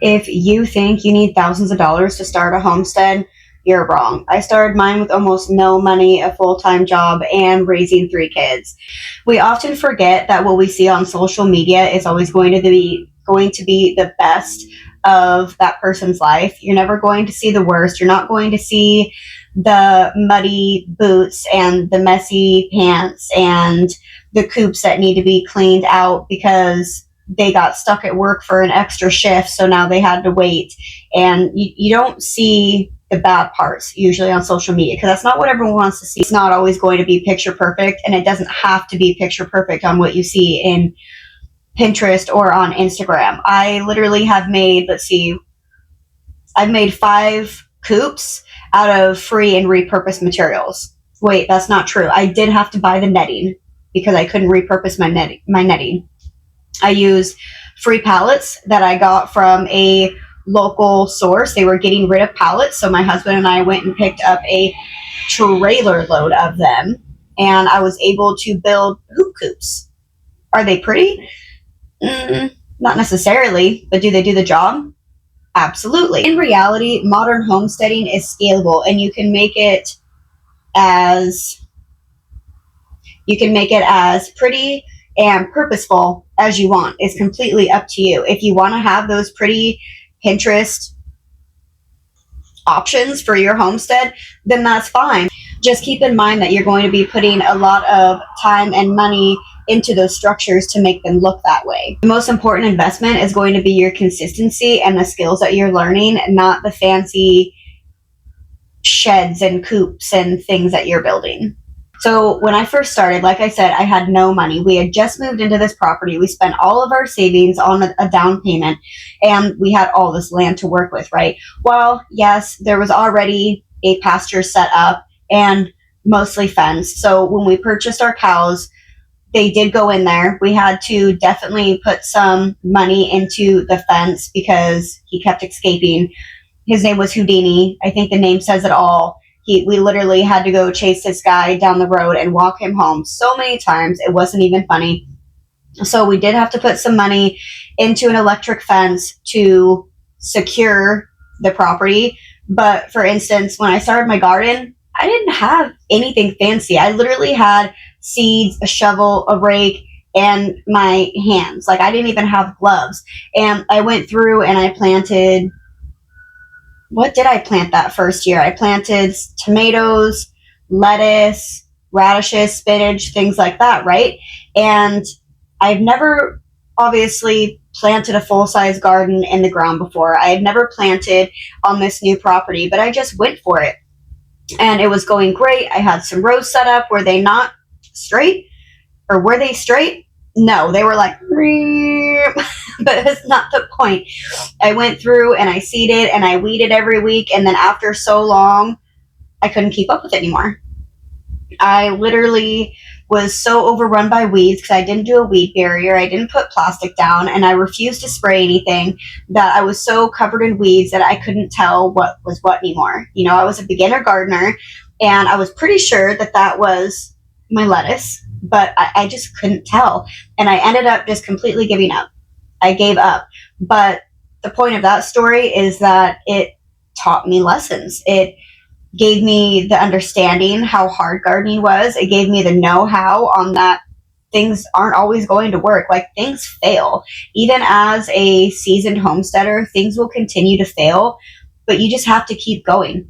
If you think you need thousands of dollars to start a homestead, you're wrong. I started mine with almost no money, a full-time job, and raising 3 kids. We often forget that what we see on social media is always going to be the best of that person's life. You're never going to see the worst. You're not going to see the muddy boots and the messy pants and the coops that need to be cleaned out because they got stuck at work for an extra shift, so now they had to wait. And you don't see the bad parts usually on social media because that's not what everyone wants to see. It's not always going to be picture perfect, and it doesn't have to be picture perfect on what you see in Pinterest or on Instagram. I literally have made, I've made 5 coops out of free and repurposed materials. Wait, that's not true. I did have to buy the netting because I couldn't repurpose my netting. I used free pallets that I got from a local source. They were getting rid of pallets, so my husband and I went and picked up a trailer load of them, and I was able to build hoop coops. Are they pretty? Not necessarily, but do they do the job? Absolutely. In reality, modern homesteading is scalable, and you can make it as pretty and purposeful as you want. It's completely up to you. If you want to have those pretty Pinterest options for your homestead, then that's fine. Just keep in mind that you're going to be putting a lot of time and money into those structures to make them look that way. The most important investment is going to be your consistency and the skills that you're learning, not the fancy sheds and coops and things that you're building. So when I first started, like I said, I had no money. We had just moved into this property. We spent all of our savings on a down payment, and we had all this land to work with, right? Well, yes, there was already a pasture set up and mostly fenced. So when we purchased our cows, they did go in there. We had to definitely put some money into the fence because he kept escaping. His name was Houdini. I think the name says it all. We literally had to go chase this guy down the road and walk him home so many times. It wasn't even funny. So we did have to put some money into an electric fence to secure the property. But for instance, when I started my garden, I didn't have anything fancy. I literally had seeds, a shovel, a rake, and my hands. Like, I didn't even have gloves. And I went through and I planted... What did I plant that first year? I planted tomatoes, lettuce, radishes, spinach, things like that, right? And I've never obviously planted a full-size garden in the ground before. I had never planted on this new property, but I just went for it. And it was going great. I had some rows set up. Were they not straight? Or were they straight? No, they were like, but that's not the point. I went through and I seeded and I weeded every week, and then after so long, I couldn't keep up with it anymore. I literally was so overrun by weeds because I didn't do a weed barrier, I didn't put plastic down, and I refused to spray anything, that I was so covered in weeds that I couldn't tell what was what anymore. You know, I was a beginner gardener, and I was pretty sure that that was my lettuce, but I just couldn't tell, and I ended up just completely giving up. I gave up. But the point of that story is that it taught me lessons. It gave me the understanding how hard gardening was. It gave me the know-how on that things aren't always going to work. Like, things fail. Even as a seasoned homesteader, things will continue to fail, but you just have to keep going.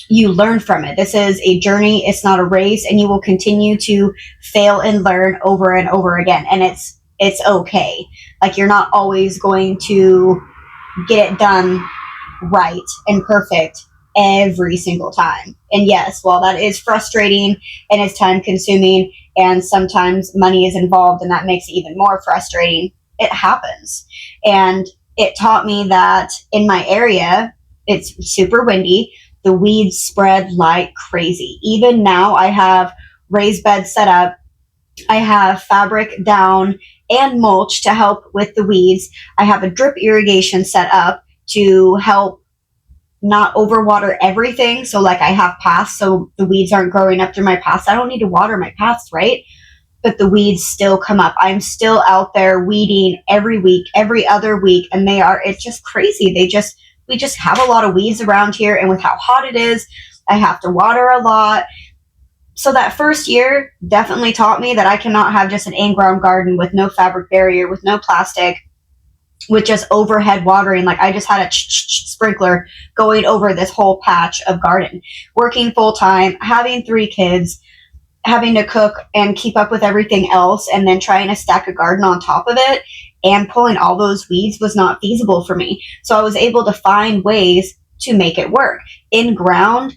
You learn from it. This is a journey. It's not a race, and you will continue to fail and learn over and over again. And it's okay. Like, you're not always going to get it done right and perfect every single time. And yes, while that is frustrating and it's time consuming and sometimes money is involved and that makes it even more frustrating, it happens. And it taught me that in my area, it's super windy. The weeds spread like crazy. Even now, I have raised beds set up. I have fabric down and mulch to help with the weeds. I have a drip irrigation set up to help not overwater everything. So like, I have paths so the weeds aren't growing up through my paths. I don't need to water my paths, right? but the weeds still come up. I'm still out there weeding every week, every other week, and it's just crazy. We just have a lot of weeds around here, and with how hot it is, I have to water a lot. So that first year definitely taught me that I cannot have just an in-ground garden with no fabric barrier, with no plastic, with just overhead watering. Like I just had a sprinkler going over this whole patch of garden. Working full-time, having 3 kids, having to cook and keep up with everything else, and then trying to stack a garden on top of it and pulling all those weeds was not feasible for me. So I was able to find ways to make it work. In-ground,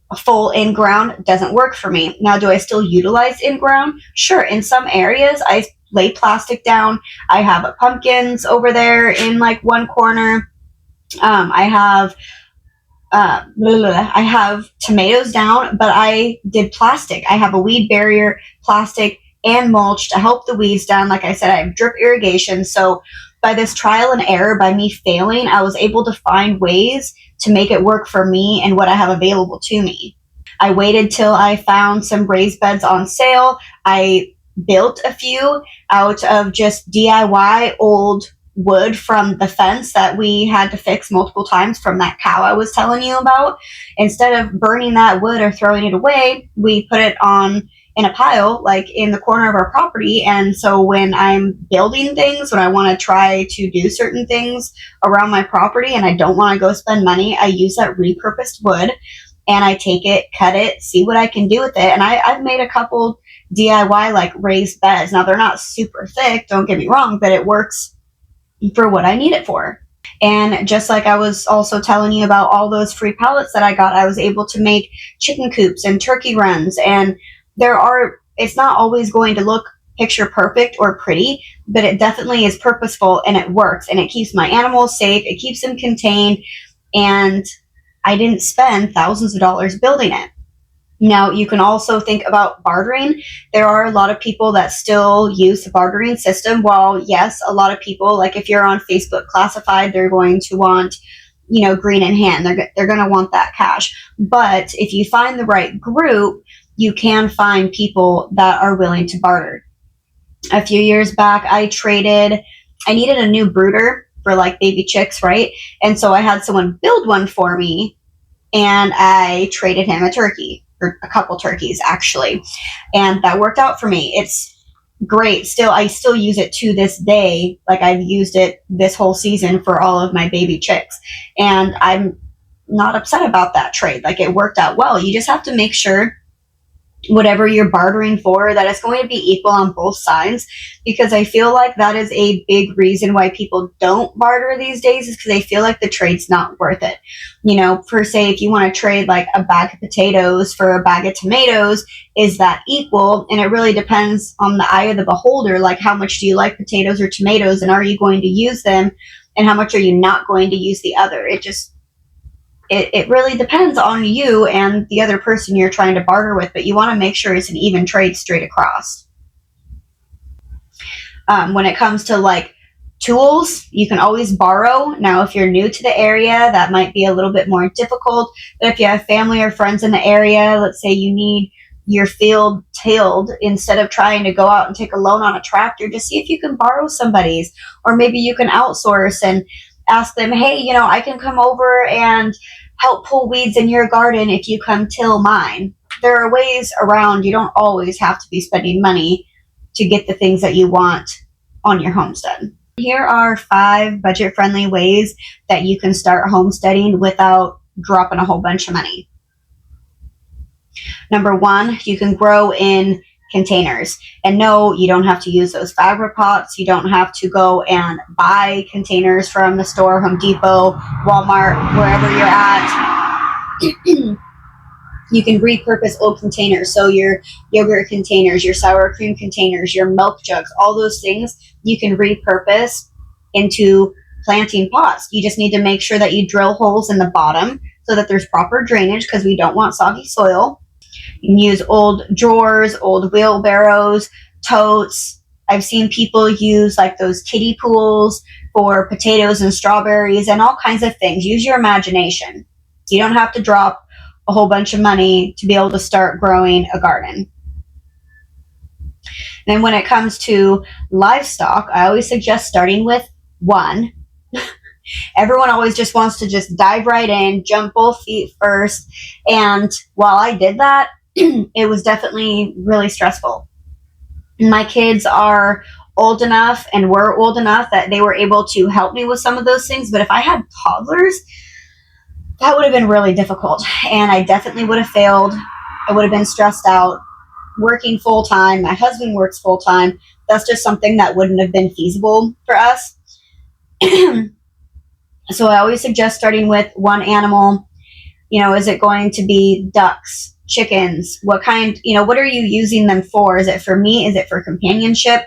a full in-ground doesn't work for me. Now, do I still utilize in-ground? Sure. In some areas, I lay plastic down. I have pumpkins over there in like one corner. I have tomatoes down, but I did plastic. I have a weed barrier, plastic, and mulch to help the weeds down. Like I said, I have drip irrigation. So by this trial and error, by me failing, I was able to find ways to make it work for me and what I have available to me. I waited till I found some raised beds on sale. I built a few out of just DIY old wood from the fence that we had to fix multiple times from that cow I was telling you about. Instead of burning that wood or throwing it away, we put it on in a pile like in the corner of our property. And so when I'm building things, when I want to try to do certain things around my property and I don't want to go spend money, I use that repurposed wood and I take it, cut it, see what I can do with it. And I've made a couple DIY like raised beds. Now they're not super thick, don't get me wrong, but it works for what I need it for. And just like I was also telling you about all those free pallets that I got, I was able to make chicken coops and turkey runs. And it's not always going to look picture perfect or pretty, but it definitely is purposeful and it works and it keeps my animals safe. It keeps them contained. And I didn't spend thousands of dollars building it. Now, you can also think about bartering. There are a lot of people that still use the bartering system. While, yes, a lot of people, like if you're on Facebook classified, they're going to want, green in hand. They're going to want that cash. But if you find the right group, you can find people that are willing to barter. A few years back, I needed a new brooder for like baby chicks, right? And so I had someone build one for me and I traded him a turkey, or a couple turkeys actually. And that worked out for me. It's great. I still use it to this day. Like I've used it this whole season for all of my baby chicks. And I'm not upset about that trade. Like it worked out well. You just have to make sure whatever you're bartering for, that it's going to be equal on both sides, because I feel like that is a big reason why people don't barter these days, is because they feel like the trade's not worth it. Per se, if you want to trade like a bag of potatoes for a bag of tomatoes, is that equal? And it really depends on the eye of the beholder. Like how much do you like potatoes or tomatoes, and are you going to use them, and how much are you not going to use the other? It really depends on you and the other person you're trying to barter with, but you want to make sure it's an even trade straight across. When it comes to like tools, you can always borrow. Now, if you're new to the area, that might be a little bit more difficult. But if you have family or friends in the area, let's say you need your field tilled, instead of trying to go out and take a loan on a tractor, just see if you can borrow somebody's, or maybe you can outsource and ask them, hey, I can come over and help pull weeds in your garden if you come till mine. There are ways around. You don't always have to be spending money to get the things that you want on your homestead. Here are 5 budget-friendly ways that you can start homesteading without dropping a whole bunch of money. Number 1, you can grow in containers. And no, you don't have to use those fabric pots. You don't have to go and buy containers from the store, Home Depot, Walmart, wherever you're at. You can repurpose old containers. So your yogurt containers, your sour cream containers, your milk jugs, all those things you can repurpose into planting pots. You just need to make sure that you drill holes in the bottom so that there's proper drainage, because we don't want soggy soil. You can use old drawers, old wheelbarrows, totes. I've seen people use like those kiddie pools for potatoes and strawberries and all kinds of things. Use your imagination. You don't have to drop a whole bunch of money to be able to start growing a garden. Then when it comes to livestock, I always suggest starting with one. Everyone always just wants to just dive right in, jump both feet first. And while I did that, it was definitely really stressful. My kids are old enough and were old enough that they were able to help me with some of those things. But if I had toddlers, that would have been really difficult. And I definitely would have failed. I would have been stressed out, working full time. My husband works full time. That's just something that wouldn't have been feasible for us. So I always suggest starting with one animal. You know, is it going to be ducks, chickens? What kind, what are you using them for? Is it for meat? Is it for companionship?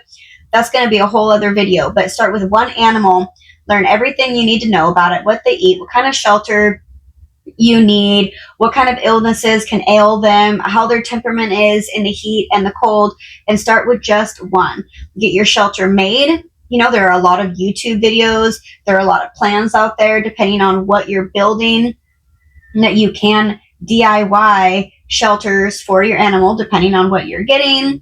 That's going to be a whole other video, but start with one animal, learn everything you need to know about it, what they eat, what kind of shelter you need, what kind of illnesses can ail them, how their temperament is in the heat and the cold, and start with just one. Get your shelter made. There are a lot of YouTube videos. There are a lot of plans out there depending on what you're building, that you can DIY shelters for your animal depending on what you're getting.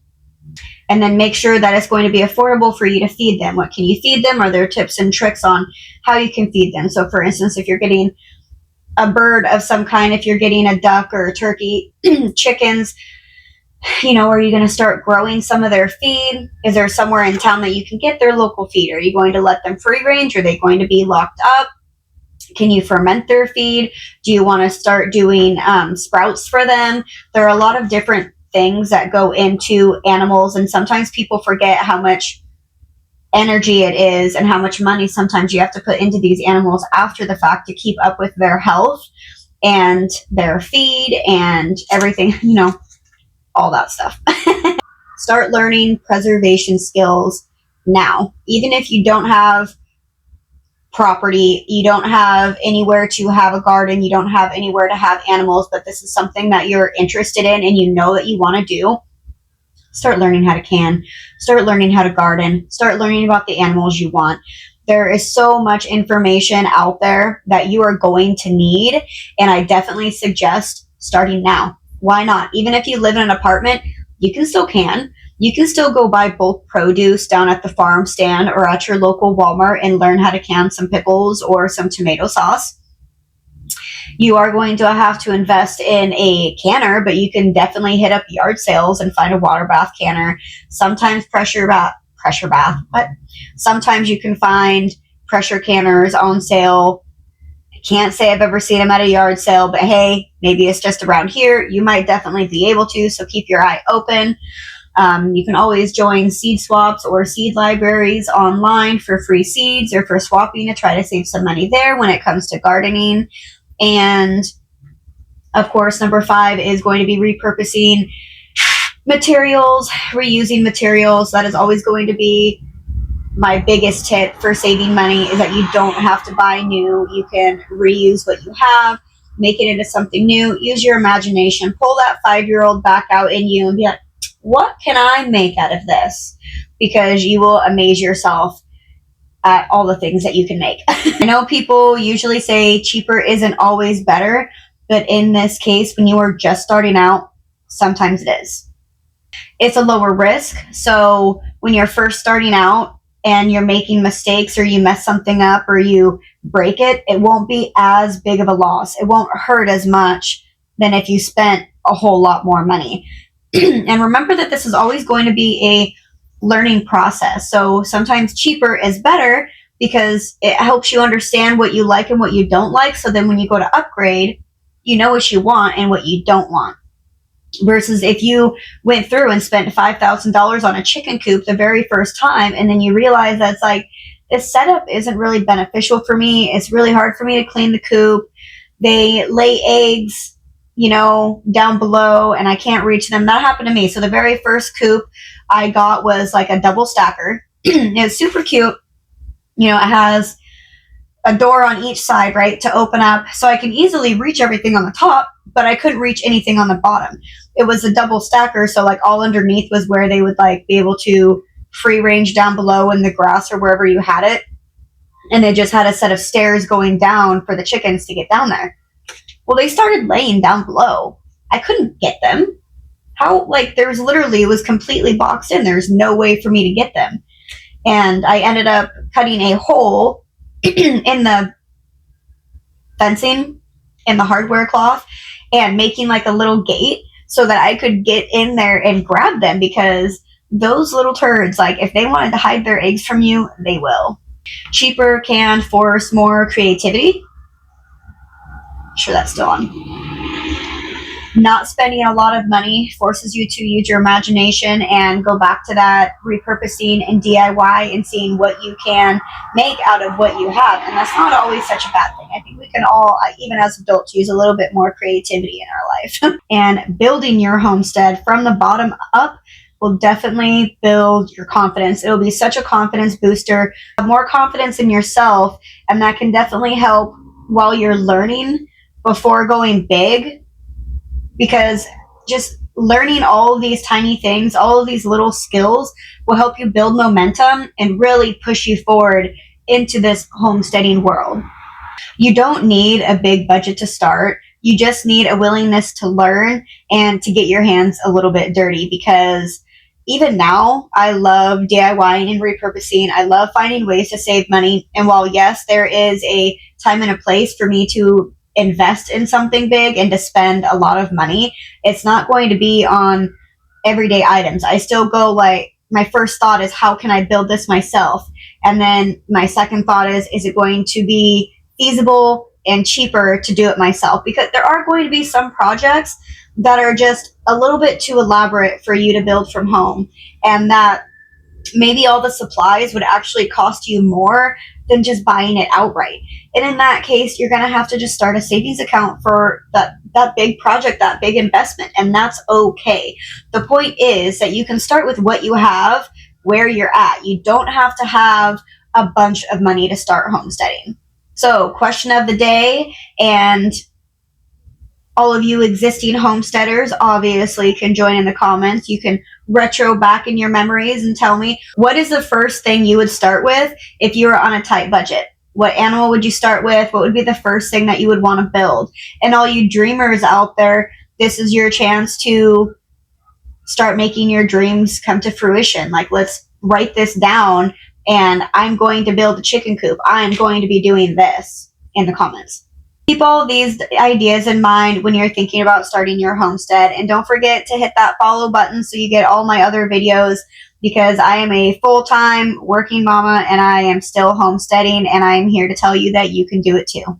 And then make sure that it's going to be affordable for you to feed them. What can you feed them? Are there tips and tricks on how you can feed them? So for instance, if you're getting a bird of some kind, if you're getting a duck or a turkey, chickens, are you going to start growing some of their feed? Is there somewhere in town that you can get their local feed? Are you going to let them free range? Are they going to be locked up? Can you ferment their feed? Do you want to start doing sprouts for them? There are a lot of different things that go into animals, and sometimes people forget how much energy it is and how much money sometimes you have to put into these animals after the fact to keep up with their health and their feed and everything, all that stuff. Start learning preservation skills now. Even if you don't have property, you don't have anywhere to have a garden, you don't have anywhere to have animals, but this is something that you're interested in and you know that you want to do, start learning how to can, start learning how to garden, start learning about the animals you want. There is so much information out there that you are going to need, and I definitely suggest starting now. Why not? Even if you live in an apartment, you can still can. You can still go buy bulk produce down at the farm stand or at your local Walmart and learn how to can some pickles or some tomato sauce. You are going to have to invest in a canner, but you can definitely hit up yard sales and find a water bath canner. Sometimes but sometimes you can find pressure canners on sale. I can't say I've ever seen them at a yard sale, but hey, maybe it's just around here. You might definitely be able to, so keep your eye open. You can always join seed swaps or seed libraries online for free seeds or for swapping to try to save some money there when it comes to gardening. And of course, number 5 is going to be repurposing materials, reusing materials. That is always going to be my biggest tip for saving money, is that you don't have to buy new. You can reuse what you have, make it into something new. Use your imagination. Pull that 5-year-old back out in you and be like, what can I make out of this? Because you will amaze yourself at all the things that you can make. I know people usually say cheaper isn't always better, but in this case, when you are just starting out, sometimes it is. It's a lower risk. So when you're first starting out and you're making mistakes or you mess something up or you break it, it won't be as big of a loss. It won't hurt as much than if you spent a whole lot more money. And remember that this is always going to be a learning process. So sometimes cheaper is better because it helps you understand what you like and what you don't like. So then when you go to upgrade, you know what you want and what you don't want. Versus if you went through and spent $5,000 on a chicken coop the very first time, and then you realize that's like, this setup isn't really beneficial for me. It's really hard for me to clean the coop. They lay eggs, down below, and I can't reach them. That happened to me. So the very first coop I got was like a double stacker. It was super cute. It has a door on each side, right, to open up. So I can easily reach everything on the top, but I couldn't reach anything on the bottom. It was a double stacker, so like all underneath was where they would like be able to free range down below in the grass or wherever you had it. And they just had a set of stairs going down for the chickens to get down there. Well, they started laying down below. I couldn't get them. How, like, there's literally, it was completely boxed in. There's no way for me to get them. And I ended up cutting a hole in the fencing, in the hardware cloth, and making like a little gate so that I could get in there and grab them, because those little turds, like, if they wanted to hide their eggs from you, they will. Cheaper can force more creativity. Sure, that's still on. Not spending a lot of money forces you to use your imagination and go back to that repurposing and DIY and seeing what you can make out of what you have. And that's not always such a bad thing. I think we can all, even as adults, use a little bit more creativity in our life. And building your homestead from the bottom up will definitely build your confidence. It'll be such a confidence booster, more confidence in yourself, and that can definitely help while you're learning before going big, because just learning all of these tiny things, all of these little skills will help you build momentum and really push you forward into this homesteading world. You don't need a big budget to start. You just need a willingness to learn and to get your hands a little bit dirty, because even now, I love DIYing and repurposing. I love finding ways to save money. And while, yes, there is a time and a place for me to invest in something big and to spend a lot of money, it's not going to be on everyday items. I still go, like, my first thought is, how can I build this myself? And then my second thought is it going to be feasible and cheaper to do it myself? Because there are going to be some projects that are just a little bit too elaborate for you to build from home, and that maybe all the supplies would actually cost you more than just buying it outright. And in that case, you're going to have to just start a savings account for that big project, that big investment, and that's okay. The point is that you can start with what you have, where you're at. You don't have to have a bunch of money to start homesteading. So, question of the day, and all of you existing homesteaders obviously can join in the comments. You can retro back in your memories and tell me, what is the first thing you would start with if you were on a tight budget? What animal would you start with? What would be the first thing that you would want to build? And all you dreamers out there, this is your chance to start making your dreams come to fruition. Like, let's write this down, and I'm going to build a chicken coop. I'm going to be doing this in the comments. Keep all of these ideas in mind when you're thinking about starting your homestead. And don't forget to hit that follow button so you get all my other videos, because I am a full-time working mama and I am still homesteading, and I am here to tell you that you can do it too.